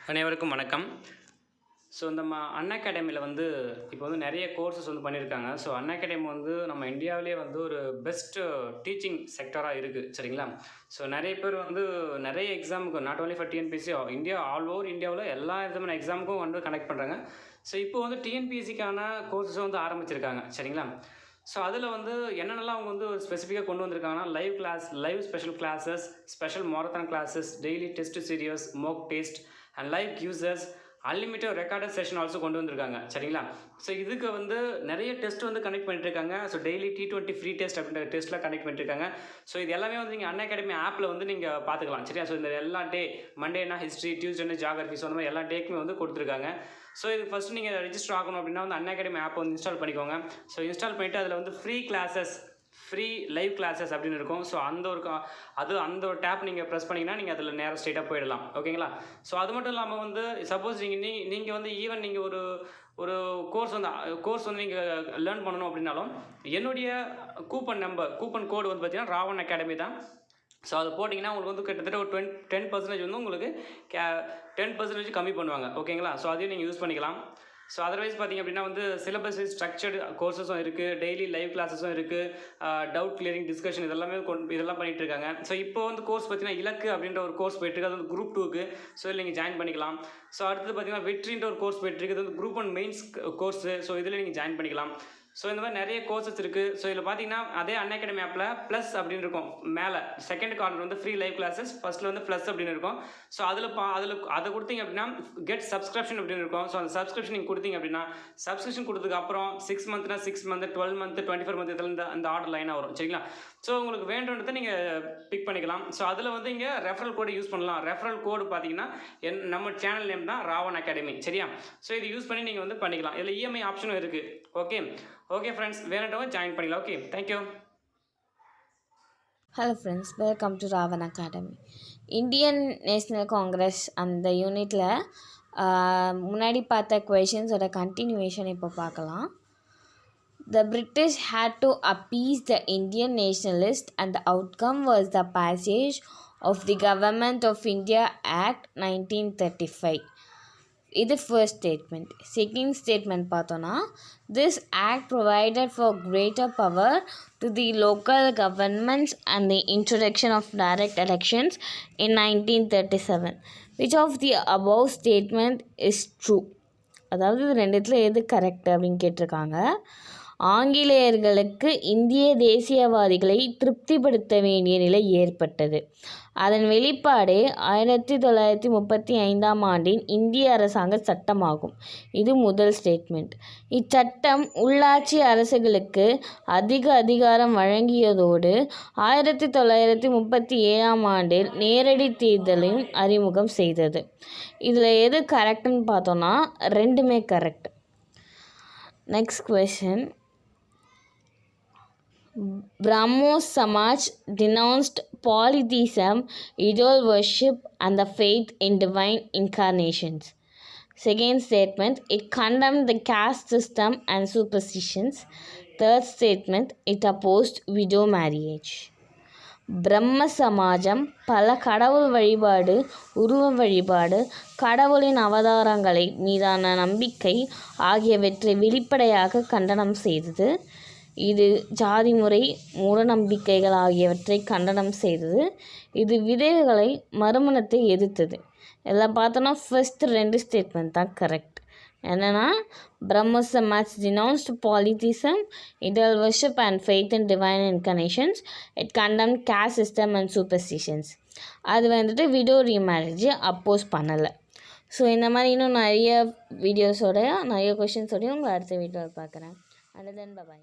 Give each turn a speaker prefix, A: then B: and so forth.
A: அனைவருக்கும் வணக்கம். ஸோ நம்ம அன்அகாடமியில் இப்போ நிறைய கோர்சஸ் பண்ணியிருக்காங்க. ஸோ அன்அகாடமி நம்ம இந்தியாவிலே ஒரு பெஸ்ட் டீச்சிங் செக்டராக இருக்குது, சரிங்களா? ஸோ நிறைய பேர் நிறைய எக்ஸாமுக்கு not only for TNPSC, India all over இந்தியாவில் எல்லா விதமான எக்ஸாமுக்கும் கனெக்ட் பண்ணுறாங்க. ஸோ இப்போ டிஎன்பிஎஸ்சிக்கான கோர்சஸ் ஆரம்பிச்சிருக்காங்க, சரிங்களா? ஸோ அதில் என்னென்னலாம் அவங்க ஒரு ஸ்பெசிஃபிக்காக கொண்டு வந்திருக்காங்கன்னா, live special classes, special marathon classes, daily test series, mock test and live quizzes, unlimited recorded session also கொண்டு வந்திருக்காங்க, சரிங்களா? ஸோ இதுக்கு நிறைய டெஸ்ட் கனெக்ட் பண்ணிட்டுருக்காங்க. So daily T20 free test அப்படின்ற டெஸ்ட்லாம் கனெக்ட் பண்ணிட்டுருக்காங்க. ஸோ இது எல்லாமே நீங்கள் அன்அகாடமி ஆப்பில் நீங்கள் பார்த்துக்கலாம், சரியா? ஸோ இந்த எல்லா டே, மண்டேனா ஹிஸ்ட்ரி, டியூஸ்டேனா ஜியாகிரஃபி, ஸோ அந்த மாதிரி எல்லா டேக்குமே கொடுத்துருக்காங்க. ஸோ இது ஃபஸ்ட்டு நீங்கள் ரெஜிஸ்டர் ஆகணும் அப்படின்னா அன்அகாடமி ஆப் இன்ஸ்டால் பண்ணிக்கோங்க. ஸோ இன்ஸ்டால் பண்ணிவிட்டு அதில் free classes, free live classes அப்படின்னு இருக்கும். ஸோ அந்த ஒரு டேப் நீங்கள் ப்ரெஸ் பண்ணிங்கன்னா நீங்கள் அதில் நேராக ஸ்ட்ரெயிட்டாக போயிடலாம், ஓகேங்களா? ஸோ அது மட்டும் இல்லாமல் சப்போஸ் நீங்கள் ஈவன் நீங்கள் ஒரு கோர்ஸ் நீங்கள் லேர்ன் பண்ணணும் அப்படின்னாலும் என்னுடைய கூப்பன் கோடு பார்த்தீங்கன்னா ராவன் அகாடமி தான். ஸோ அது போட்டிங்கன்னா உங்களுக்கு கிட்டத்தட்ட ஒரு 10% உங்களுக்கு 10% கம்மி பண்ணுவாங்க, ஓகேங்களா? ஸோ அதையும் நீங்கள் யூஸ் பண்ணிக்கலாம். ஸோ அதர்வைஸ் பார்த்திங்க அப்படின்னா சிலபஸ் ஸ்ட்ரக்சர்டு கோர்சஸும் இருக்குது, டெய்லி லைவ் கிளாஸஸும் இருக்குது, டவுட் கிளியரிங் டிஸ்கஷன் இதெல்லாம் பண்ணிகிட்டு இருக்காங்க. ஸோ இப்போ கோர்ஸ் பார்த்தீங்கன்னா இலக்கு அப்படின்ற ஒரு கோர்ஸ் போயிட்டுருக்கு, அது Group-II. ஸோ இதில் நீங்கள் ஜாயின் பண்ணிக்கலாம். ஸோ அடுத்தது பார்த்தீங்கன்னா VETRIன்ற ஒரு கோர்ஸ் போயிட்டுருக்கு, அது Group-I Mains கோர்ஸு. ஸோ இதில் நீங்கள் ஜாயின் பண்ணிக்கலாம். ஸோ இந்த மாதிரி நிறைய கோர்சஸ் இருக்குது. ஸோ இதில் பார்த்தீங்கன்னா அதே அன்அகாடமி ஆப்பில் ப்ளஸ் அப்படின்னு இருக்கும், மேலே second corner free live classes, ஃபஸ்ட்டில் ப்ளஸ் அப்படின்னு இருக்கும். ஸோ அதை கொடுத்தீங்க அப்படின்னா கெட் சப்ஸ்கிரிப்ஷன் அப்படின்னு இருக்கும். ஸோ அந்த சப்ஸ்கிரிப்ஷன் நீங்கள் கொடுத்தீங்க அப்படின்னா சப்ஸ்கிரிப்ஷன் கொடுத்ததுக்கு அப்புறம் 6 மந்த்னா 6 மந்த், 12 மந்த், 24 மந்த் இதில் அந்த ஆர்டர் லைனாக வரும், சரிங்களா? ஸோ உங்களுக்கு வேண்டுன்றதை நீங்கள் பிக் பண்ணிக்கலாம். ஸோ அதில் இங்கே ரெஃபரல் கோடு யூஸ் பண்ணலாம். ரெஃபரல் கோடு பார்த்தீங்கன்னா நம்ம சேனல் நேம் தான் ராவன் அகாடமி, சரியா? ஸோ இது யூஸ் பண்ணி நீங்கள் பண்ணிக்கலாம். இதில் இஎம்ஐ ஆப்ஷனும் இருக்குது. ஓகே ஃப்ரெண்ட்ஸ், வேணுன்றவங்க ஜாயின் பண்ணிக்கலாம். Okay, thank you.
B: Hello friends, welcome to Raavan academy. Indian national Congress அந்த யூனிட்டில் முன்னாடி பார்த்த கொஷின்ஸோட கண்டினியூவேஷன் இப்போ பார்க்கலாம். The British had to appease the Indian nationalists and the outcome was the passage of the Government of India Act 1935. இது first statement. Second statement பார்த்தோன்னா, this act provided for greater power to the local governments and the introduction of direct elections in 1937. Which of the above statement is true? அதாவது இது ரெண்டுத்தில் எது correct அப்படின்னு கேட்டிருக்காங்க. ஆங்கிலேயர்களுக்கு இந்திய தேசியவாதிகளை திருப்திப்படுத்த வேண்டிய நிலை ஏற்பட்டது. அதன் வெளிப்பாடே 1935ஆம் ஆண்டின் இந்திய அரசாங்க சட்டமாகும். இது முதல் ஸ்டேட்மெண்ட். இச்சட்டம் உள்ளாட்சி அரசுகளுக்கு அதிக அதிகாரம் வழங்கியதோடு 1937ஆம் ஆண்டில் நேரடி தேர்தலையும் அறிமுகம் செய்தது. இதில் எது கரெக்டுன்னு பார்த்தோன்னா ரெண்டுமே correct. Next question. Brahmo Samaj denounced polytheism, idol worship and the faith in divine incarnations. Second statement, it condemned the caste system and superstitions. Third statement, it opposed widow marriage. பிரம்ம சமாஜம் பல கடவுள் வழிபாடு, உருவ வழிபாடு, கடவுளின் அவதாரங்களை மீதான நம்பிக்கை ஆகியவற்றை வெளிப்படையாக கண்டனம் செய்தது. இது ஜாதி முறை, மூடநம்பிக்கைகள் ஆகியவற்றை கண்டனம் செய்தது. இது விதவைகளை மறுமணத்தை எதிர்த்தது. இதெல்லாம் பார்த்தோன்னா ஃபர்ஸ்ட் ரெண்டு ஸ்டேட்மெண்ட் தான் கரெக்ட். என்னென்னா, பிரம்ம Samaj denounced polytheism, idol worship and faith in divine incarnations. It condemned caste system and superstitions. அது விடோ ரீமேரேஜ் அப்போஸ் பண்ணலை. ஸோ இந்த மாதிரி இன்னும் நிறைய வீடியோஸோடய நிறைய கொஷின்ஸோடையும் உங்களை அடுத்த வீடியோவில் பார்க்குறேன். And then by.